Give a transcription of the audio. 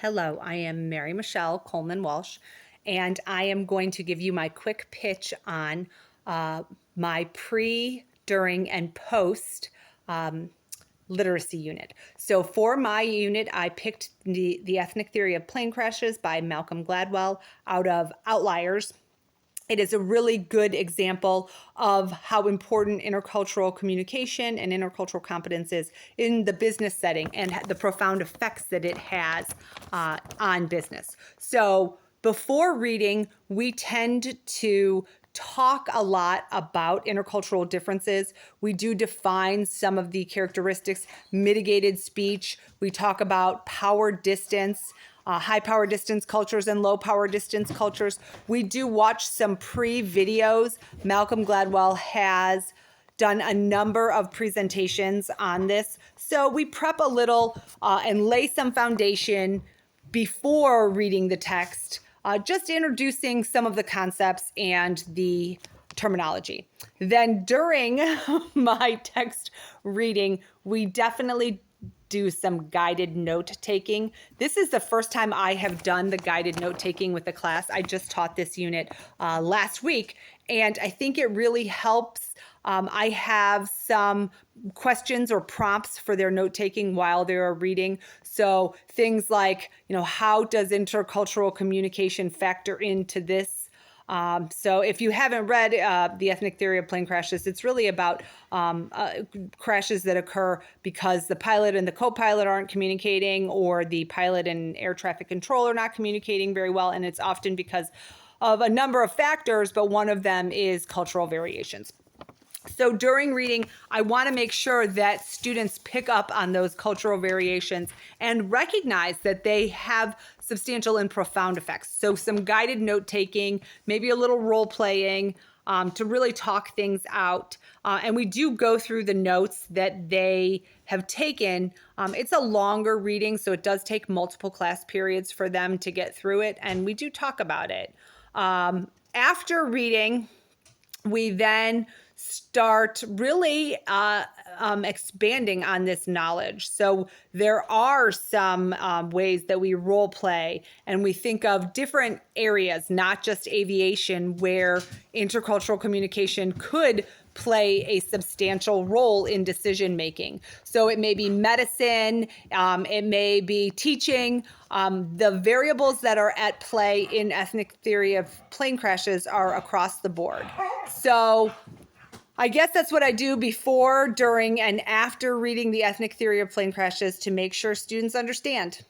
Hello, I am Mary Michelle Coleman Walsh, and I am going to give you my quick pitch on my pre, during, and post literacy unit. So for my unit, I picked the Ethnic Theory of Plane Crashes by Malcolm Gladwell out of Outliers. It is a really good example of how important intercultural communication and intercultural competence is in the business setting and the profound effects that it has on business. So before reading, we tend to talk a lot about intercultural differences. We do define some of the characteristics, mitigated speech. We talk about power distance, high power distance cultures and low power distance cultures. We do watch some pre-videos. Malcolm Gladwell has done a number of presentations on this. So we prep a little and lay some foundation before reading the text, just introducing some of the concepts and the terminology. Then during my text reading, we definitely do some guided note taking. This is the first time I have done the guided note taking with the class. I just taught this unit last week, and I think it really helps. I have some questions or prompts for their note taking while they're reading. So things like, how does intercultural communication factor into this? So if you haven't read The Ethnic Theory of Plane Crashes, it's really about crashes that occur because the pilot and the co-pilot aren't communicating, or the pilot and air traffic control are not communicating very well. And it's often because of a number of factors, but one of them is cultural variations. So during reading, I want to make sure that students pick up on those cultural variations and recognize that they have substantial and profound effects. So some guided note taking, maybe a little role playing to really talk things out. And we do go through the notes that they have taken. It's a longer reading, so it does take multiple class periods for them to get through it. And we do talk about it. After reading, we then start really expanding on this knowledge. So there are some ways that we role play, and we think of different areas, not just aviation, where intercultural communication could play a substantial role in decision making. So it may be medicine, it may be teaching. The variables that are at play in Ethnic Theory of Plane Crashes are across the board. So I guess that's what I do before, during, and after reading The Ethnic Theory of Plane Crashes to make sure students understand.